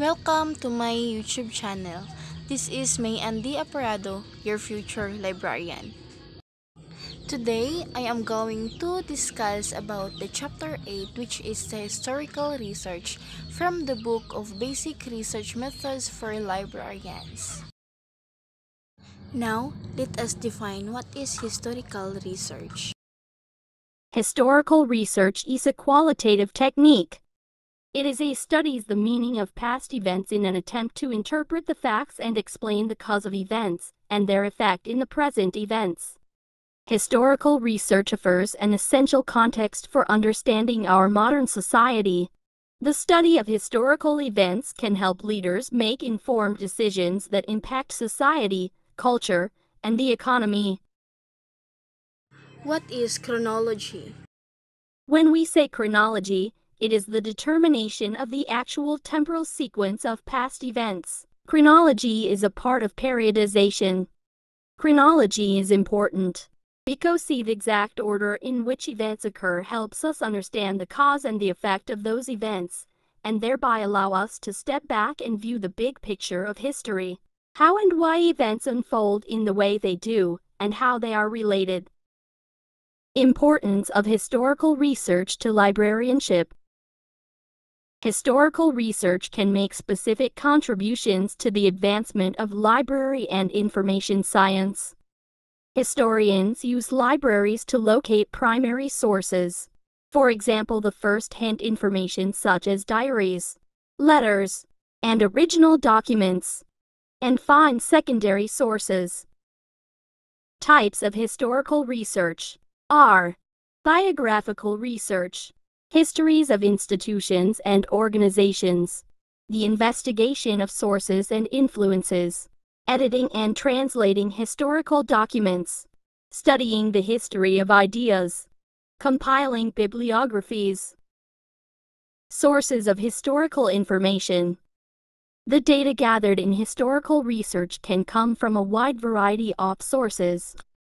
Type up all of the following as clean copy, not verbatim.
Welcome to my YouTube channel. This is May Andy Aparado, your future librarian. Today, I am going to discuss about the chapter 8, which is the historical research from the book of Basic Research Methods for Librarians. Now, let us define what is historical research. Historical research is a qualitative technique. It is a studies the meaning of past events in an attempt to interpret the facts and explain the cause of events and their effect in the present events. Historical research offers an essential context for understanding our modern society. The study of historical events can help leaders make informed decisions that impact society, culture, and the economy. What is chronology? When we say chronology, it is the determination of the actual temporal sequence of past events. Chronology is a part of periodization. Chronology is important because the exact order in which events occur helps us understand the cause and the effect of those events, and thereby allow us to step back and view the big picture of history. How and why events unfold in the way they do, and how they are related. Importance of historical research to librarianship. Historical research can make specific contributions to the advancement of library and information science. Historians use libraries to locate primary sources. For example, the first-hand information such as diaries, letters, and original documents, and find secondary sources. Types of historical research are biographical research, histories of institutions and organizations, the investigation of sources and influences, editing and translating historical documents, studying the history of ideas, compiling bibliographies. Sources of historical information. The data gathered in historical research can come from a wide variety of sources.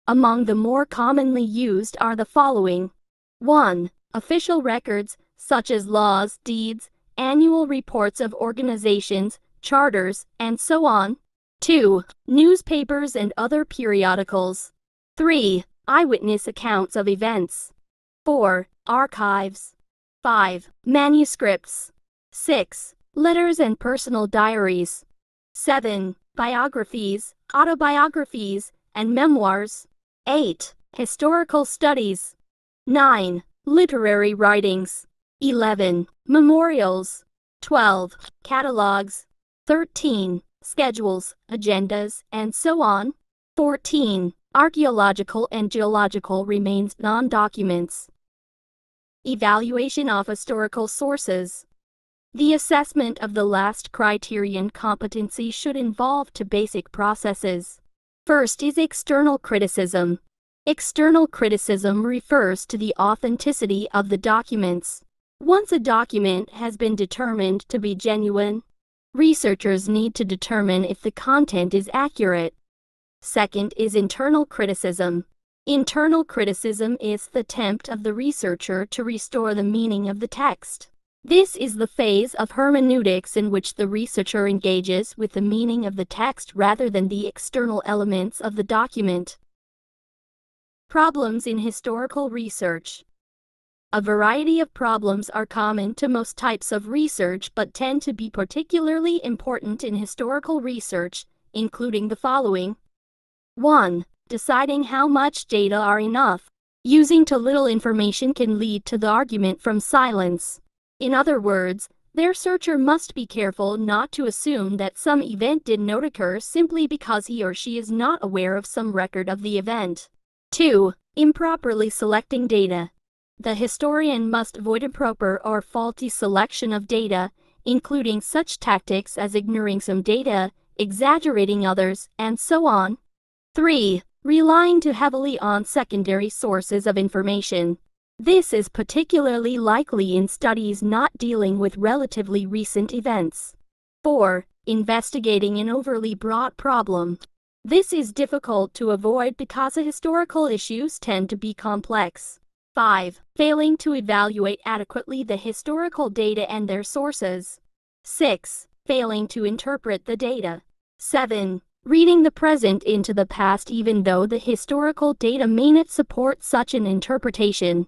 Among the more commonly used are the following. 1. Official records, such as laws, deeds, annual reports of organizations, charters, and so on. 2. Newspapers and other periodicals. 3. Eyewitness accounts of events. 4. Archives. 5. Manuscripts. 6. Letters and personal diaries. 7. Biographies, autobiographies, and memoirs. 8. Historical studies. 9. Literary writings. 11. Memorials. 12. Catalogs. 13. Schedules, agendas, and so on. 14. Archaeological and geological remains non-documents. Evaluation of historical sources. The assessment of the last criterion competency should involve two basic processes. First is external criticism. External criticism refers to the authenticity of the documents. Once a document has been determined to be genuine, researchers need to determine if the content is accurate. Second is internal criticism. Internal criticism is the attempt of the researcher to restore the meaning of the text. This is the phase of hermeneutics in which the researcher engages with the meaning of the text rather than the external elements of the document. Problems in historical research. A variety of problems are common to most types of research but tend to be particularly important in historical research, including the following. 1. Deciding how much data are enough. Using too little information can lead to the argument from silence. In other words, the researcher must be careful not to assume that some event did not occur simply because he or she is not aware of some record of the event. 2. Improperly selecting data. The historian must avoid improper or faulty selection of data, including such tactics as ignoring some data, exaggerating others, and so on. 3. Relying too heavily on secondary sources of information. This is particularly likely in studies not dealing with relatively recent events. 4. Investigating an overly broad problem. This is difficult to avoid because the historical issues tend to be complex. 5. Failing to evaluate adequately the historical data and their sources. 6. Failing to interpret the data. 7. Reading the present into the past even though the historical data may not support such an interpretation.